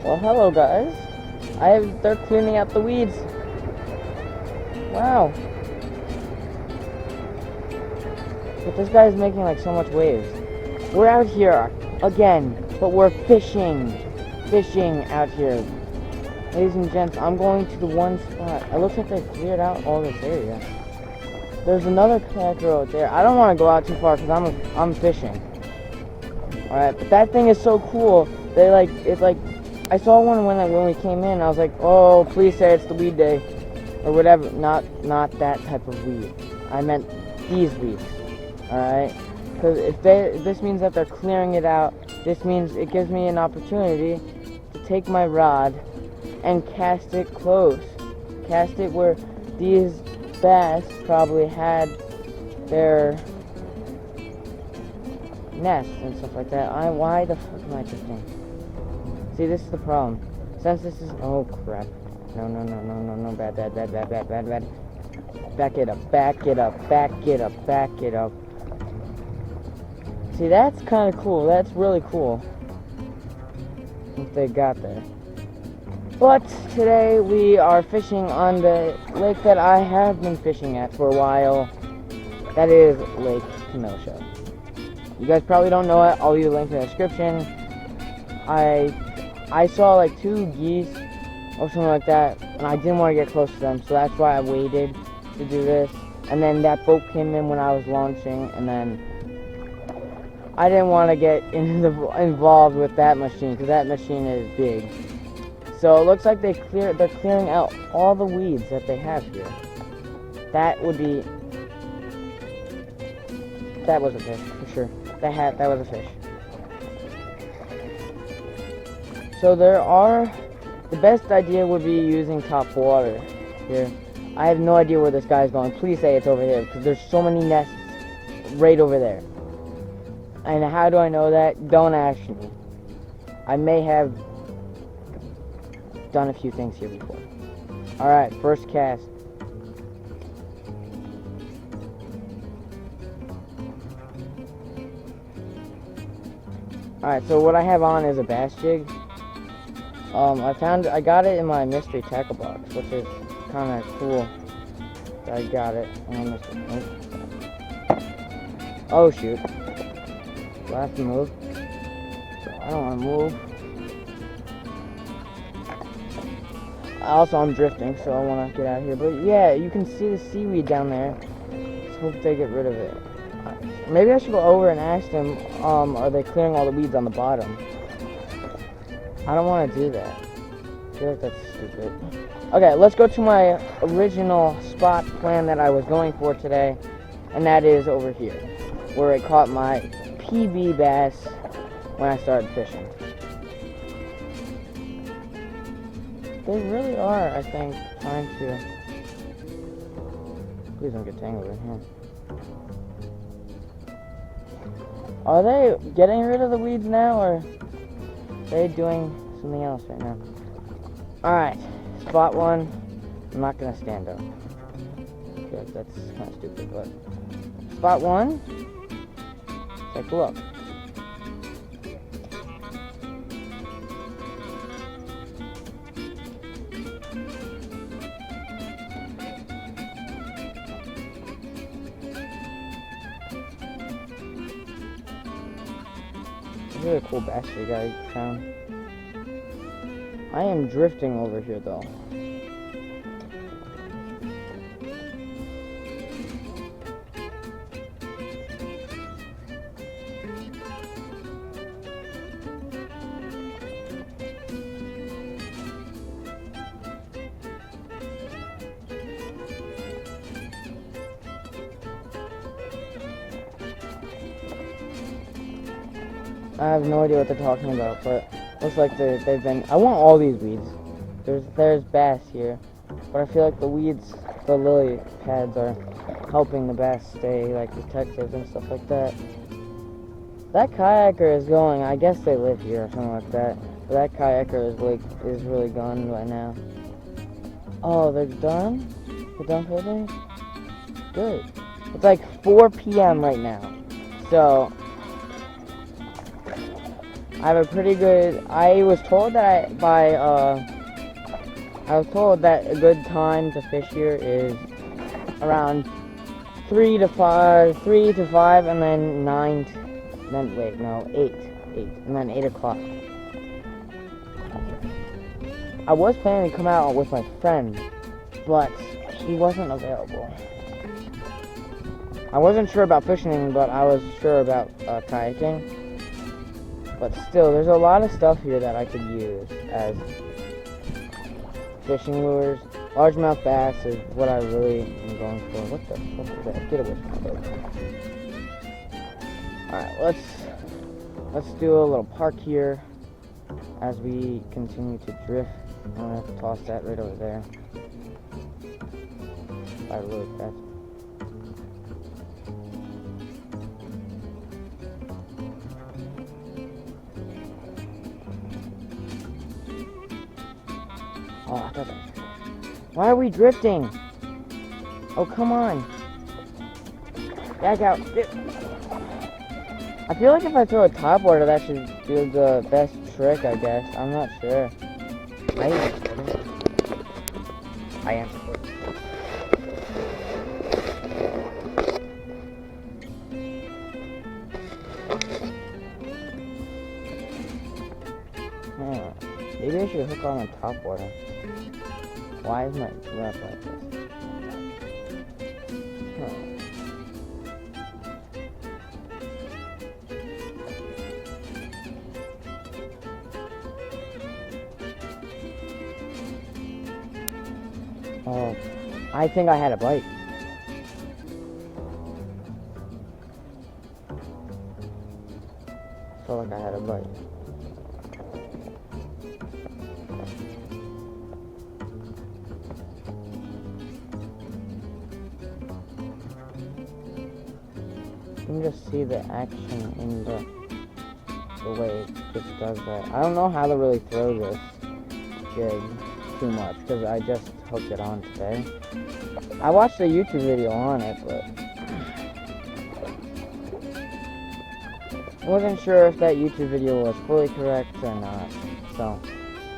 Well, hello guys. They're cleaning out the weeds. Wow. But this guy's making like so much waves. We're out here again, but we're fishing. Fishing out here. Ladies and gents, I'm going to the one spot. It looks like they cleared out all this area. There's another kayaker out there. I don't want to go out too far because I'm fishing. Alright, but that thing is so cool. It's like I saw one when we came in. I was like, oh, please say it's the weed day, or whatever. Not that type of weed. I meant these weeds. All right, because if this means that they're clearing it out. This means it gives me an opportunity to take my rod and cast it close. Cast it where these bass probably had their nests and stuff like that. Why the fuck am I drifting? See, this is the problem. Since this is... Oh, crap. No. Bad. Back it up. See, that's kind of cool. That's really cool. What they got there. But today we are fishing on the lake that I have been fishing at for a while. That is Lake Kenosha. You guys probably don't know it. I'll leave a link in the description. I saw like 2 geese or something like that, and I didn't want to get close to them, so that's why I waited to do this. And then that boat came in when I was launching, and then I didn't want to get involved with that machine because that machine is big. So it looks like they're clearing out all the weeds that they have here. That was a fish for sure. That was a fish. So the best idea would be using top water here. I have no idea where this guy's going. Please say it's over here because there's so many nests right over there. And how do I know that? Don't ask me. I may have done a few things here before. Alright, first cast. Alright, so what I have on is a bass jig. I got it in my mystery tackle box, which is kind of cool. I got it. Oh shoot. Do I have to move? I don't want to move. Also, I'm drifting, so I want to get out of here. But yeah, you can see the seaweed down there. Let's hope they get rid of it. Maybe I should go over and ask them, are they clearing all the weeds on the bottom? I don't want to do that. I feel like that's stupid. Okay, let's go to my original spot plan that I was going for today. And that is over here, where I caught my PB bass when I started fishing. They really are, I think, trying to... Please don't get tangled in here. Are they getting rid of the weeds now, or are they doing something else right now? Alright, spot 1. I'm not going to stand up. Because that's kind of stupid, but... Spot 1. Take a look. Really cool bass jig I found. I am drifting over here though. I have no idea what they're talking about, but looks like they've been... I want all these weeds. There's bass here, but I feel like the weeds, the lily pads are helping the bass stay like protected and stuff like that. That kayaker is going. I guess they live here or something like that. But that kayaker is really gone right now. Oh, they're done? They're done for the day? Good. It's like 4 p.m. right now. So I have a pretty good. I was told that I was told that a good time to fish here is around 3 to 5, and then 9. Then wait, no, 8, and then 8 o'clock. I was planning to come out with my friend, but he wasn't available. I wasn't sure about fishing, but I was sure about kayaking. But still, there's a lot of stuff here that I could use as fishing lures. Largemouth bass is what I really am going for. What the fuck is that? Get away from my boat. Alright, let's do a little park here as we continue to drift. I'm gonna have to toss that right over there. Slide really fast. Oh, I thought that was... Why are we drifting? Oh, come on. Back out. I feel like if I throw a topwater, that should do the best trick, I guess. I'm not sure. I am supporting. Maybe I should hook on a topwater. Why is my rep like this? Oh, I think I had a bite. Felt like I had a bite. You can just see the action in the way it just does that. I don't know how to really throw this jig too much because I just hooked it on today. I watched a YouTube video on it, but I wasn't sure if that YouTube video was fully correct or not. So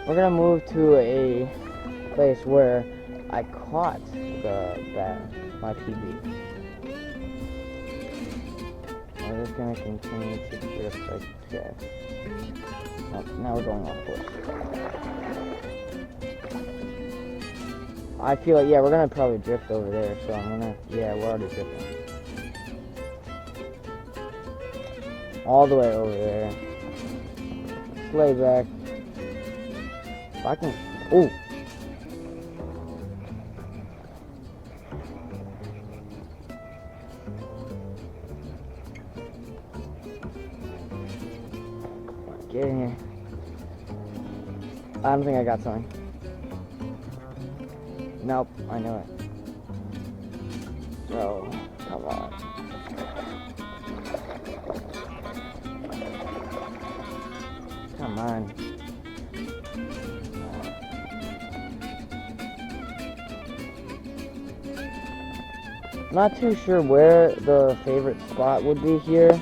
we're gonna move to a place where I caught my PB. We're just gonna continue to drift like this. Oh, now we're going off course. I feel like, yeah, we're gonna probably drift over there, so I'm gonna, yeah, we're already drifting. All the way over there. Lay back. If I can, ooh. Get in here. I don't think I got something. Nope, I know it. Bro, come on. Come on. Not too sure where the favorite spot would be here.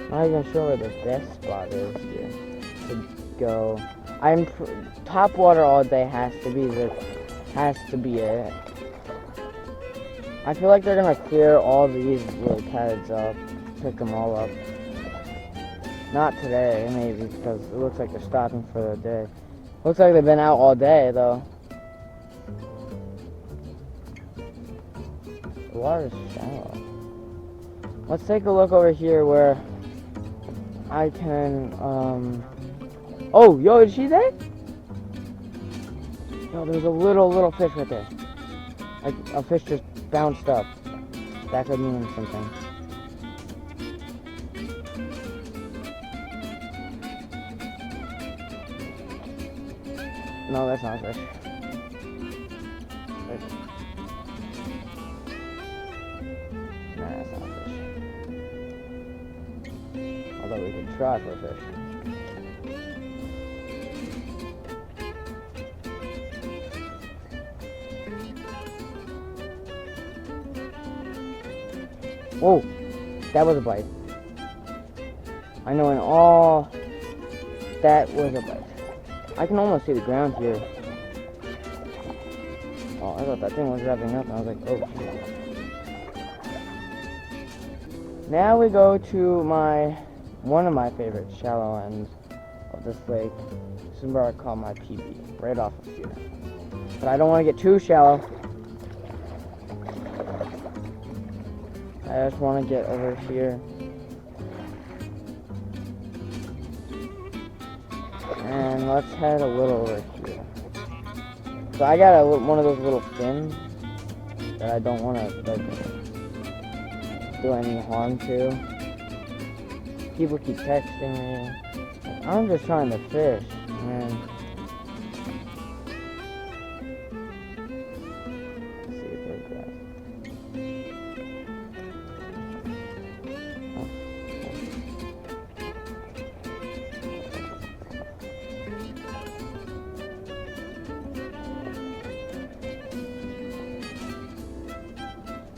I'm not even sure where the best spot is here to go. Top water all day has to be it. I feel like they're gonna clear all these little pads up, pick them all up. Not today, maybe, because it looks like they're stopping for the day. Looks like they've been out all day though. The water's shallow. Let's take a look over here where I can, oh, yo, is she there? Yo, there's a little fish right there. Like, a fish just bounced up. That could mean something. No, that's not a fish. Nah, that's not a fish. Although we could try for a fish. Oh, that was a bite. I know in all, that was a bite. I can almost see the ground here. Oh, I thought that thing was wrapping up. I was like, oh. Now we go to one of my favorite shallow ends of this lake. This is where I call my PB, right off of here. But I don't want to get too shallow. I just want to get over here. And let's head a little over here. So I got one of those little fins that I don't want to do any harm to. People keep texting me. I'm just trying to fish, man. Let's see if there's grass.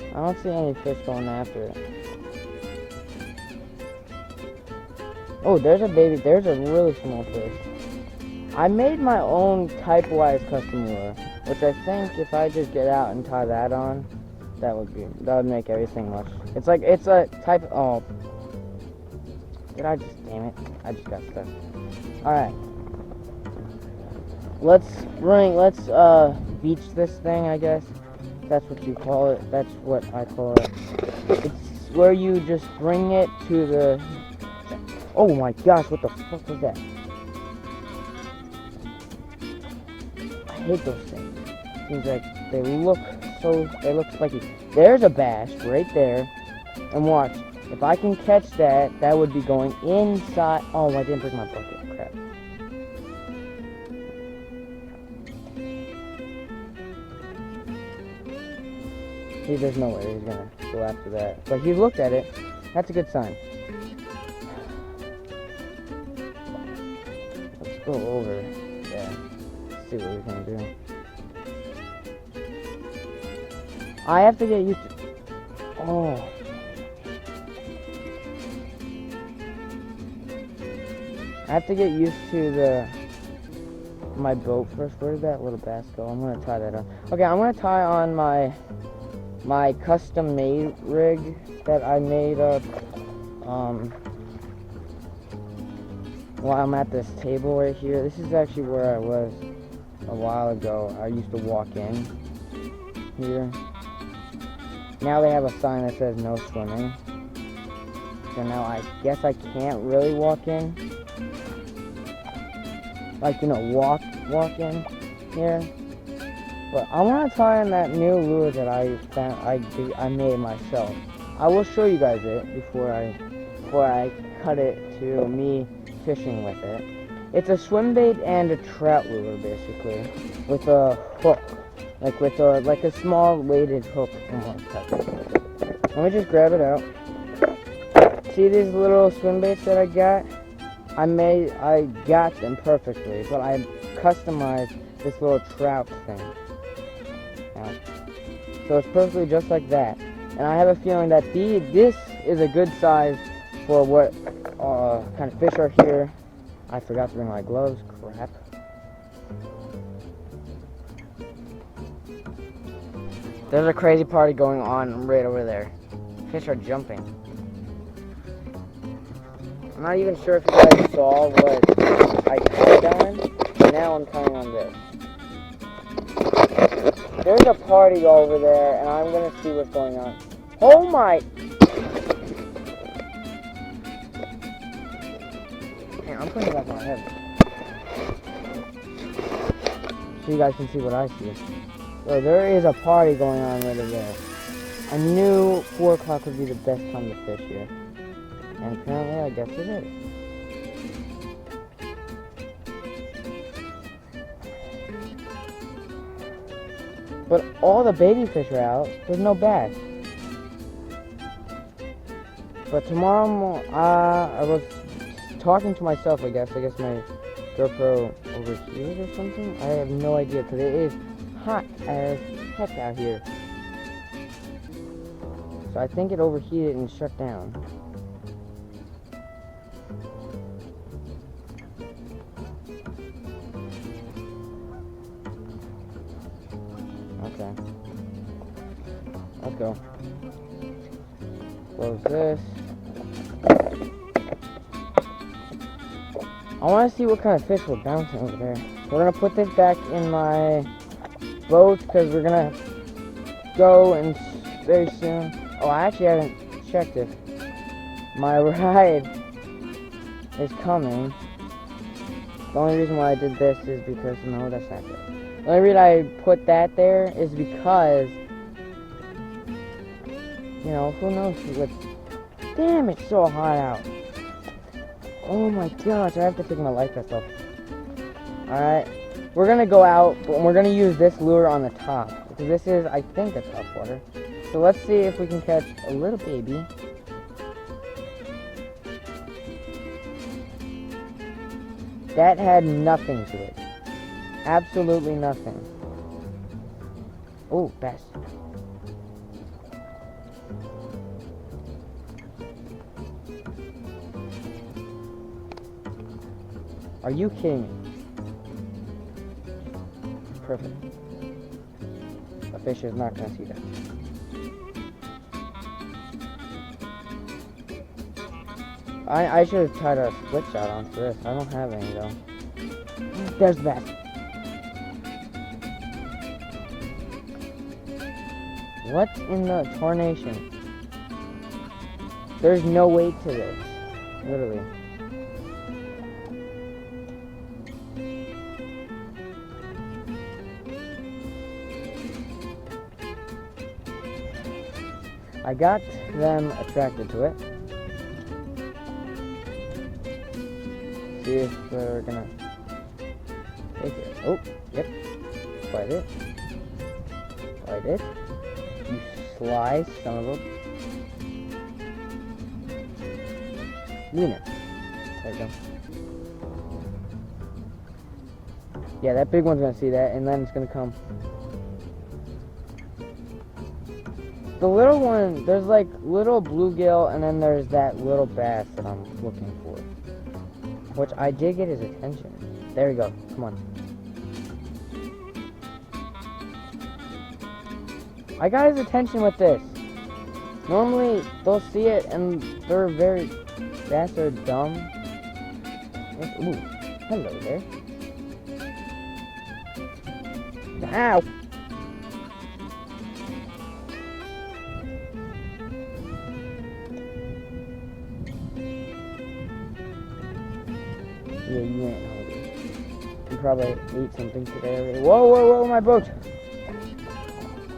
I don't see any fish going after it. Oh, there's a really small fish. I made my own type-wise custom lure, which I think if I just get out and tie that on, that would make everything much. It's a type. Oh, damn it! I just got stuck. All right, let's beach this thing, I guess. That's what you call it. That's what I call it. It's where you just bring it to the... Oh my gosh, what the fuck was that? I hate those things. Seems like they look spiky. There's a bass right there. And watch, if I can catch that, that would be going inside... Oh, I didn't bring my bucket. Crap. See, there's no way he's gonna go after that. But he looked at it. That's a good sign. Let's go over there. Let's see what we can do. I have to get used to... Oh. I have to get used to my boat first. Where did that little bass go? I'm gonna tie that on. Okay, I'm gonna tie on my custom made rig that I made up while I'm at this table right here. This is actually where I was a while ago. I used to walk in here. Now they have a sign that says no swimming. So now I guess I can't really walk in. Like, you know, walk in here. But I want to try on that new lure that I made myself. I will show you guys it before I cut it to me fishing with it. It's a swim bait and a trout lure basically, with a hook, like a small weighted hook almost. Let me just grab it out. See these little swim baits that I got? I got them perfectly, but I customized this little trout thing. So it's perfectly just like that. And I have a feeling that this is a good size for what kind of fish are here. I forgot to bring my gloves. Crap. There's a crazy party going on right over there. Fish are jumping. I'm not even sure if you guys saw what I tied on. Now I'm tying on this. There's a party over there, and I'm gonna see what's going on. Oh my! Man, I'm putting it back on my head. So you guys can see what I see. So there is a party going on right over there. I knew 4 o'clock would be the best time to fish here. And apparently, I guess it is. But all the baby fish are out. There's no bass. But tomorrow, I was talking to myself, I guess. I guess my GoPro overheated or something. I have no idea, because it is hot as heck out here. So I think it overheated and shut down. Okay. Let's go. Close this. I want to see what kind of fish we're bouncing over there. We're going to put this back in my boat because we're going to go and very soon. Oh, I actually haven't checked if my ride is coming. The only reason why I did this is because, no, that's not good. The only reason I put that there is because, you know, who knows what. Damn, it's so hot out. Oh my gosh, I have to take my life vest off. Alright, we're gonna go out, but we're gonna use this lure on the top. Because this is, I think, a top water. So let's see if we can catch a little baby. That had nothing to it. Absolutely nothing. Oh, bass. Are you kidding me? Perfect. A fish is not gonna see that. I should have tried a split shot onto this. I don't have any though. There's the bass. What in the tarnation? There's no weight to this. Literally. I got them attracted to it. See if they're gonna take it. Oh, yep. Bite it. Bite it. You sly son of a wiener. There you go. Yeah, that big one's gonna see that, and then it's gonna come. The little one, there's like little bluegill, and then there's that little bass that I'm looking for. Which I did get his attention. There we go. Come on. I got his attention with this. Normally, they'll see it, and they're very... bass are dumb. Ooh. Hello there. Ow! Yeah, you ain't hungry. You probably ate something today already. Whoa, whoa, whoa, my boat!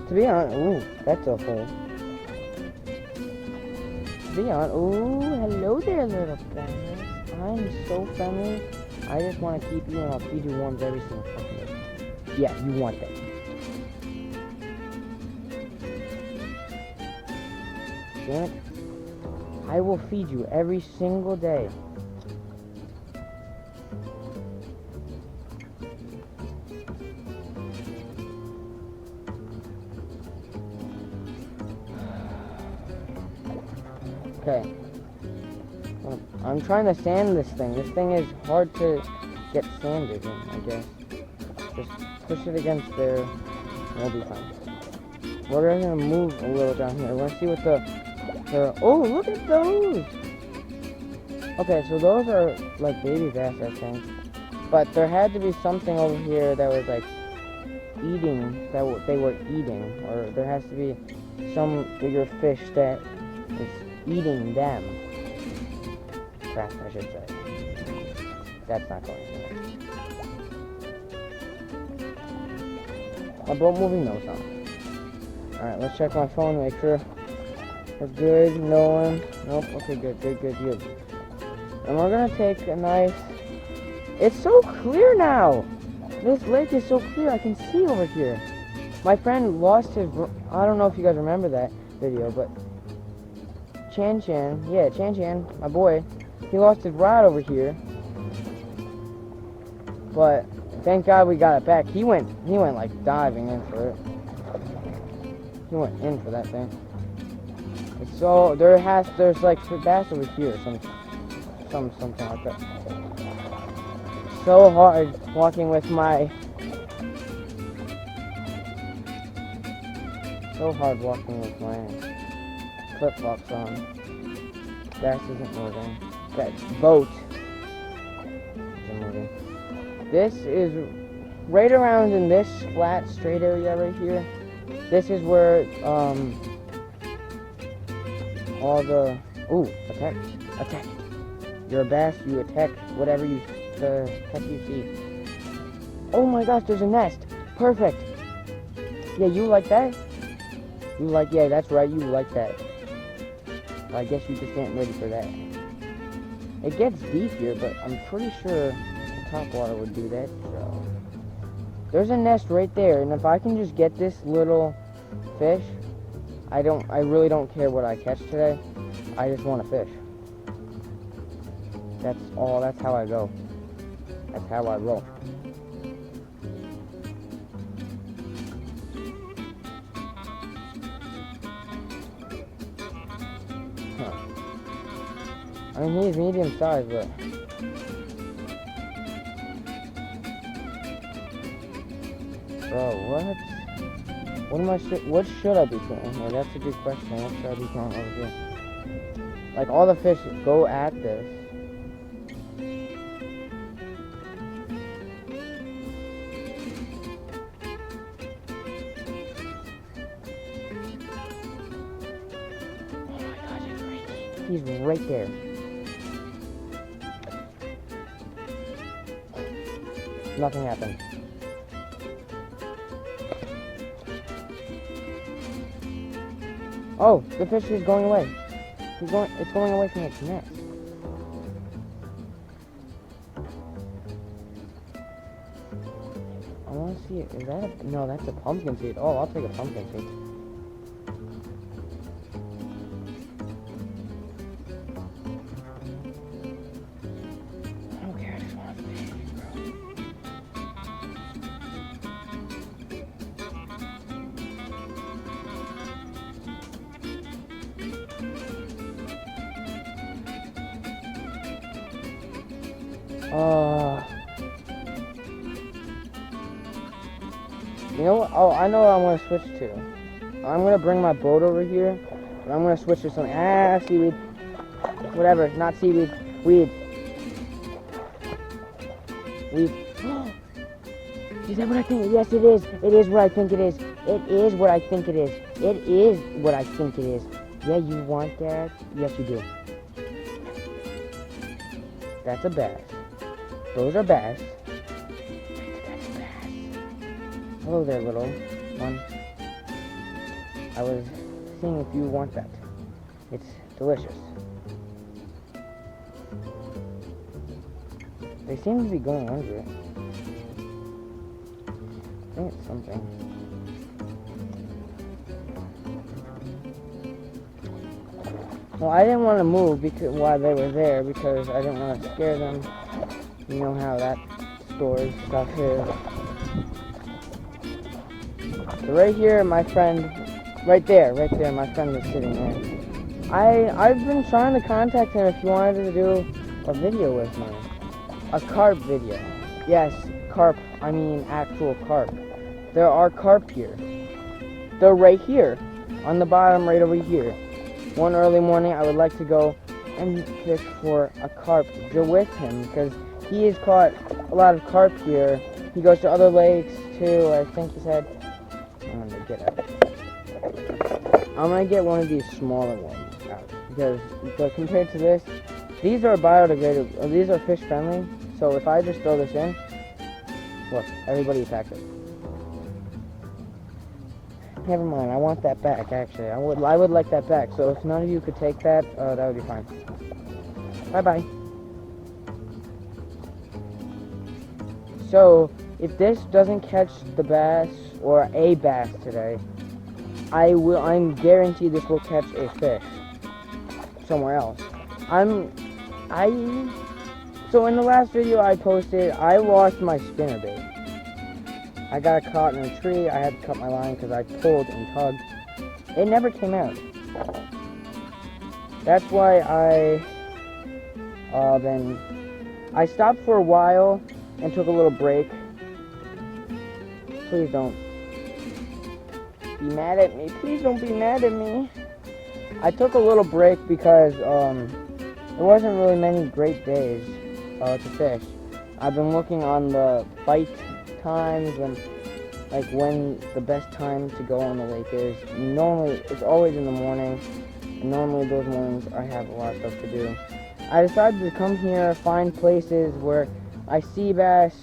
To be honest, ooh, that's a hole. To be honest, ooh, hello there, little guys. I'm so friendly. I just want to keep you and I'll feed you worms every single fucking day. Yeah, you want that. Damn it. I will feed you every single day. Okay. I'm trying to sand this thing. This thing is hard to get sanded in, I guess. Just push it against there, and we'll be fine. We're gonna move a little down here. We're gonna see what the oh, look at those! Okay, so those are like baby bass, I think. But there had to be something over here that was like eating, that they were eating. Or there has to be some bigger fish that is eating them. Crap, I should say. That's not going anywhere. My boat moving? No, it's not. Alright, let's check my phone, make sure we're good. No one. Nope. Okay, good. And we're gonna take a nice... It's so clear now! This lake is so clear, I can see over here. My friend lost his... I don't know if you guys remember that video, but... Chan, my boy, he lost his rod over here. But thank God we got it back. He went like diving in for it. He went in for that thing. So there's like bass over here, something like that. So hard walking with my flip flops on. Bass isn't moving. That boat isn't moving. This is right around in this flat straight area right here. This is where all the attack. You're a bass, you attack whatever the heck you see. Oh my gosh, there's a nest. Perfect. Yeah, you like that? Yeah, that's right, you like that. I guess you just ain't ready for that. It gets deep here, but I'm pretty sure the top water would do that, so. There's a nest right there, and if I can just get this little fish, I really don't care what I catch today. I just want to fish. That's how I go. That's how I roll. I mean, he's medium sized, but bro, what should I be doing here? That's a good question. What should I be doing over here? Like, all the fish go at this. Oh my God, he's right there. Nothing happened. Oh, the fish is going away. It's going away from its nest. I want to see it. Is that no, that's a pumpkin seed. Oh, I'll take a pumpkin seed. I don't care, I just want to fish, bro. You know what? Oh, I know what I'm going to switch to. I'm going to bring my boat over here, but I'm going to switch to something. Seaweed. Whatever, not seaweed. Weed. Weed. Is that what I think? Yes, it is. It is what I think it is. It is what I think it is. It is what I think it is. Yeah, you want that? Yes, you do. That's a bass. Those are bass. That's a bass. Hello there, little one. I was seeing if you want that. It's delicious. They seem to be going under it. I think it's something. Well, I didn't want to move while they were there because I didn't want to scare them. You know how that storage stuff is. So right here, my friend, right there, my friend was sitting there. I've been trying to contact him if he wanted to do a video with me. A carp video. Yes, carp, I mean actual carp. There are carp here. They're right here, on the bottom right over here. One early morning, I would like to go and fish for a carp with him because he has caught a lot of carp here. He goes to other lakes too, I think he said. I'm gonna get one of these smaller ones out because compared to this, these are biodegradable. These are fish friendly. So if I just throw this in, look, everybody attacks it. Never mind, I want that back. Actually, I would like that back. So if none of you could take that, that would be fine. Bye bye. So if this doesn't catch the bass or a bass today, I'm guaranteed this will catch a fish somewhere else. So in the last video I posted, I lost my spinnerbait. I got caught in a tree. I had to cut my line because I pulled and tugged. It never came out. That's why I stopped for a while and took a little break. Please don't be mad at me. Please don't be mad at me. I took a little break because there wasn't really many great days to fish. I've been looking on the bite times and when the best time to go on the lake is. Normally, it's always in the morning, and normally those mornings I have a lot of stuff to do. I decided to come here, find places where I see bass,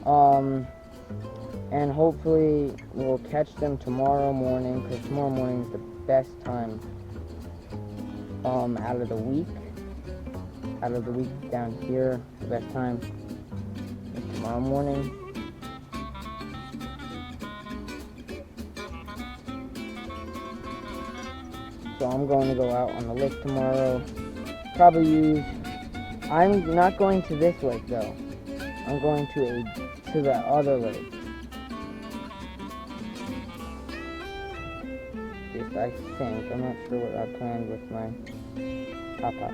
and hopefully we'll catch them tomorrow morning, because tomorrow morning is the best time out of the week. Out of the week down here, the best time is tomorrow morning. So I'm going to go out on the lake tomorrow. I'm not going to this lake though. I'm going to the other lake. Yes, I think. I'm not sure what I planned with my papa.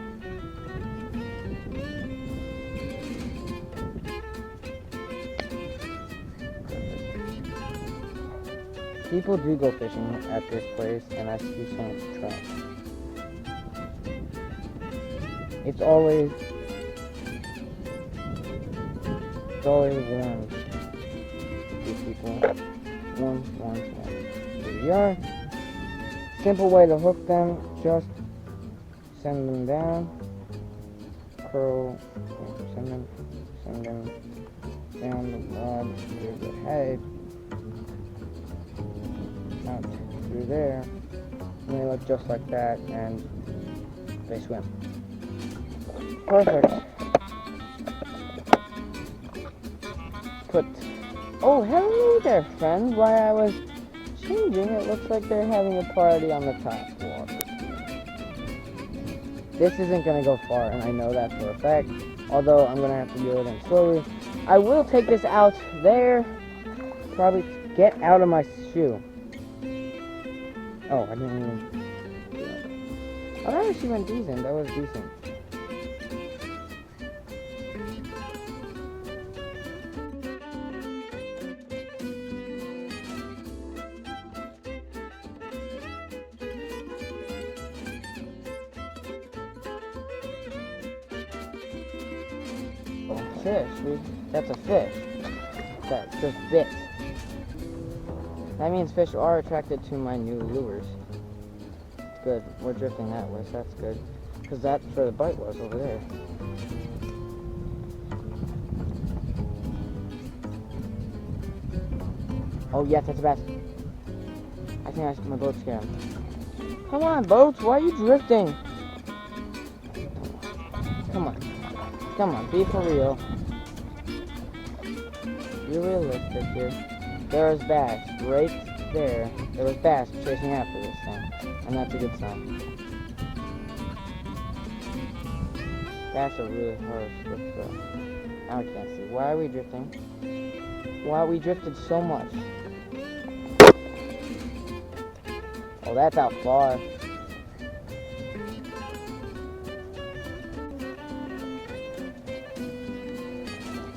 People do go fishing at this place, and I see so much trash. It's always worms. These people. Worms. Here we are. Simple way to hook them, just send them down. Curl, send them down the rod through the head. Out through there, and they look just like that, and they swim. Perfect. Oh, hello there, friends. While I was changing, it looks like they're having a party on the top water. This isn't going to go far, and I know that for a fact, although I'm going to have to reel it in slowly. I will take this out there. Probably get out of my shoe. Oh, I didn't even do it. Oh, that actually went decent. That was decent. Oh, fish. That's a fish. That just bit. That means fish are attracted to my new lures. It's good. We're drifting that way, so that's good. Because that's where the bite was, over there. Oh, yes, that's a bass. I think my boat's scared. Come on, boats, why are you drifting? Come on, be for real. Be realistic here. There was bass right there. There was bass chasing after this thing, and that's a good sign. Bass are really harsh with now I can't see. Why are we drifting? Why we drifted so much? Oh, that's out far.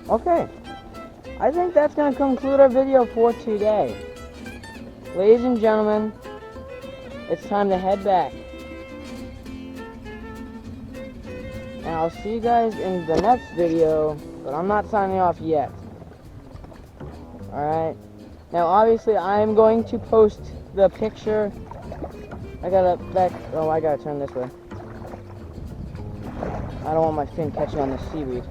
Okay. I think that's going to conclude our video for today. Ladies and gentlemen, it's time to head back. And I'll see you guys in the next video, but I'm not signing off yet. Alright? Now, obviously, I'm going to post the picture. I gotta turn this way. I don't want my fin catching on the seaweed.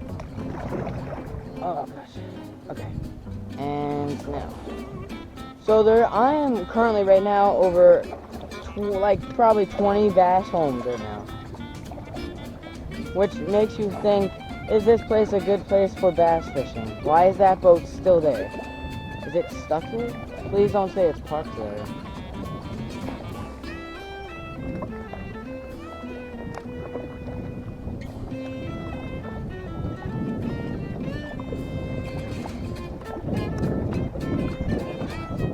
Oh, gosh. Okay, and now, so I am currently right now over probably 20 bass homes right now, which makes you think, is this place a good place for bass fishing? Why is that boat still there? Is it stuck here? Please don't say it's parked there.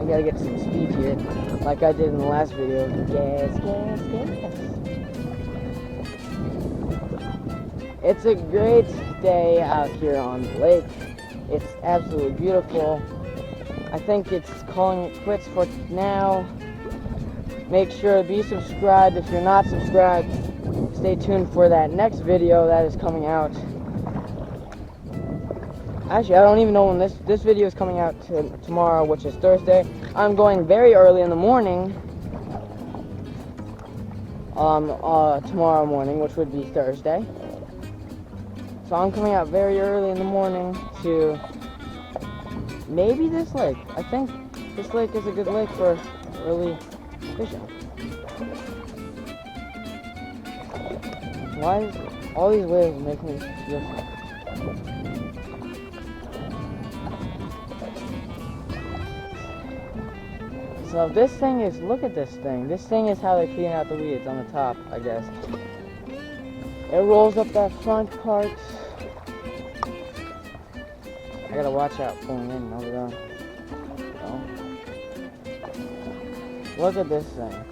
Gotta get some speed here, like I did in the last video. Gas. It's a great day out here on the lake. It's absolutely beautiful. I think it's calling it quits for now. Make sure to be subscribed if you're not subscribed. Stay tuned for that next video that is coming out. Actually, I don't even know when this video is coming out tomorrow, which is Thursday. I'm going very early in the morning. Tomorrow morning, which would be Thursday. So I'm coming out very early in the morning to maybe this lake. I think this lake is a good lake for early fishing. Why is all these waves making me feel sick? So this thing is, look at this thing. This thing is how they clean out the weeds on the top, I guess. It rolls up that front part. I gotta watch out pulling in over there. So, look at this thing.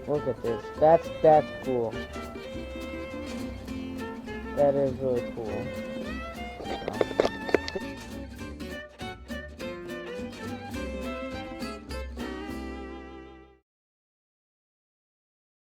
Look at this. That's cool. That is really cool. So.